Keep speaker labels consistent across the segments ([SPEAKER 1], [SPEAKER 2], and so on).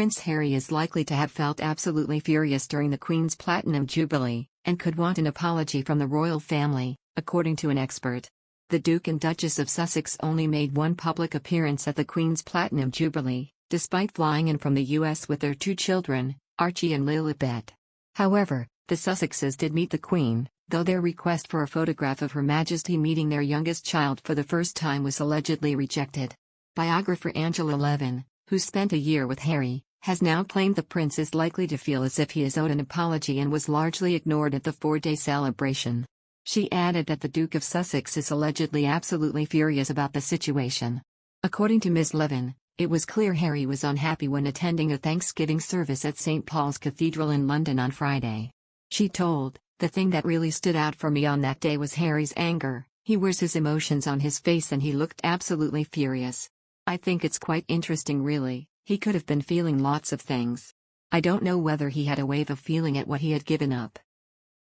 [SPEAKER 1] Prince Harry is likely to have felt absolutely furious during the Queen's Platinum Jubilee, and could want an apology from the royal family, according to an expert. The Duke and Duchess of Sussex only made one public appearance at the Queen's Platinum Jubilee, despite flying in from the US with their 2 children, Archie and Lilibet. However, the Sussexes did meet the Queen, though their request for a photograph of Her Majesty meeting their youngest child for the first time was allegedly rejected. Biographer Angela Levin, who spent a year with Harry, has now claimed the prince is likely to feel as if he is owed an apology and was largely ignored at the 4-day celebration. She added that the Duke of Sussex is allegedly absolutely furious about the situation. According to Ms. Levin, it was clear Harry was unhappy when attending a Thanksgiving service at St. Paul's Cathedral in London on Friday. She told, "The thing that really stood out for me on that day was Harry's anger. He wears his emotions on his face and he looked absolutely furious. I think it's quite interesting really, he could have been feeling lots of things. I don't know whether he had a wave of feeling at what he had given up."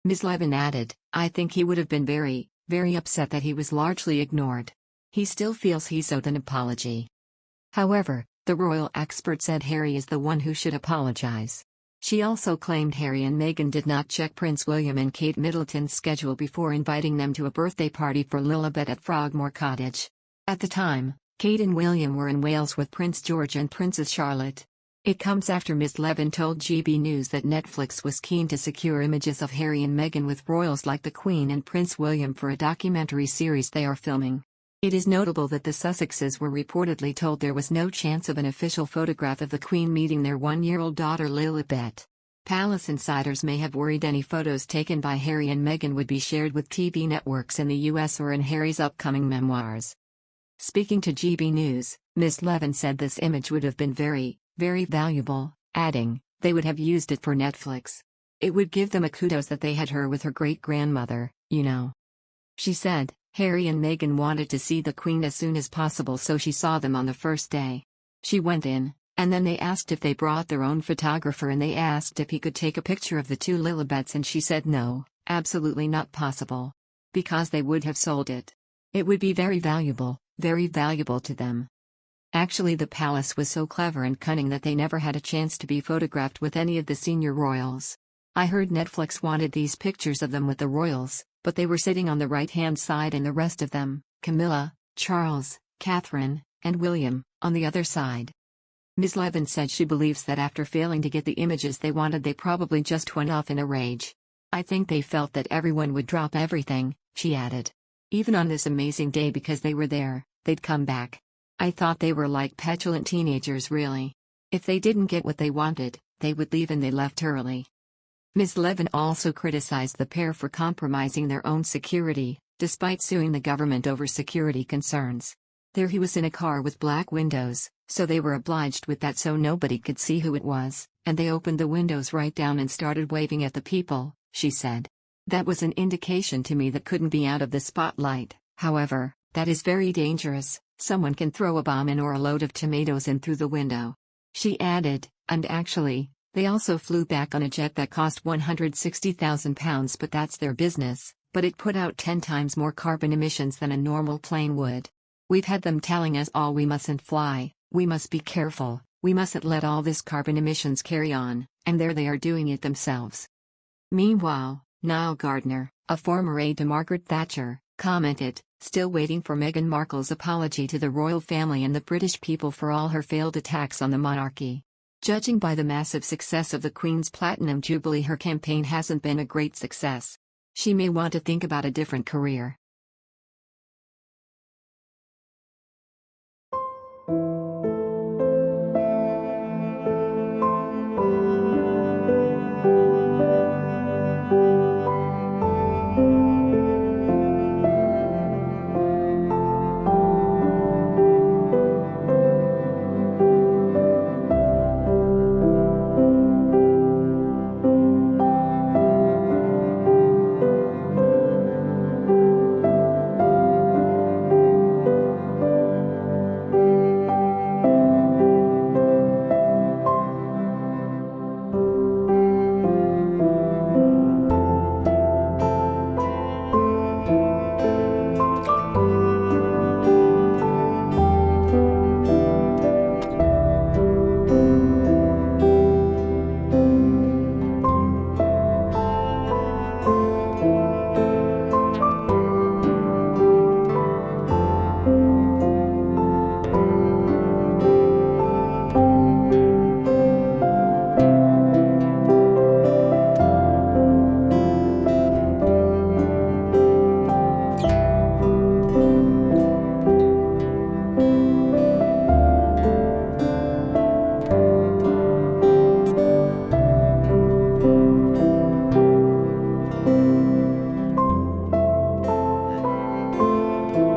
[SPEAKER 1] Ms. Levin added, "I think he would have been very, very upset that he was largely ignored. He still feels he's owed an apology." However, the royal expert said Harry is the one who should apologize. She also claimed Harry and Meghan did not check Prince William and Kate Middleton's schedule before inviting them to a birthday party for Lilibet at Frogmore Cottage. At the time, Kate and William were in Wales with Prince George and Princess Charlotte. It comes after Ms. Levin told GB News that Netflix was keen to secure images of Harry and Meghan with royals like the Queen and Prince William for a documentary series they are filming. It is notable that the Sussexes were reportedly told there was no chance of an official photograph of the Queen meeting their 1-year-old daughter Lilibet. Palace insiders may have worried any photos taken by Harry and Meghan would be shared with TV networks in the US or in Harry's upcoming memoirs. Speaking to GB News, Ms. Levin said this image would have been very, very valuable, adding, "They would have used it for Netflix. It would give them a kudos that they had her with her great-grandmother, you know." She said, "Harry and Meghan wanted to see the Queen as soon as possible, so she saw them on the first day. She went in, and then they asked if they brought their own photographer and they asked if he could take a picture of the 2 Lilibets and she said no, absolutely not possible. Because they would have sold it. It would be very valuable to them." Actually, the palace was so clever and cunning that they never had a chance to be photographed with any of the senior royals. I heard Netflix wanted these pictures of them with the royals, but they were sitting on the right-hand side and the rest of them, Camilla, Charles, Catherine, and William, on the other side. Ms. Levin said she believes that after failing to get the images they wanted, they probably just went off in a rage. "I think they felt that everyone would drop everything," she added. "Even on this amazing day because they were there, they'd come back. I thought they were like petulant teenagers really. If they didn't get what they wanted, they would leave and they left early." Ms. Levin also criticized the pair for compromising their own security, despite suing the government over security concerns. "There he was in a car with black windows, so they were obliged with that so nobody could see who it was, and they opened the windows right down and started waving at the people," she said. "That was an indication to me that couldn't be out of the spotlight. However, that is very dangerous. Someone can throw a bomb in or a load of tomatoes in through the window." She added, "And actually, they also flew back on a jet that cost £160,000, but that's their business, but it put out 10 times more carbon emissions than a normal plane would. We've had them telling us all we mustn't fly, we must be careful, we mustn't let all this carbon emissions carry on, and there they are doing it themselves." Meanwhile, Niall Gardner, a former aide to Margaret Thatcher, commented, "Still waiting for Meghan Markle's apology to the royal family and the British people for all her failed attacks on the monarchy. Judging by the massive success of the Queen's Platinum Jubilee, her campaign hasn't been a great success. She may want to think about a different career."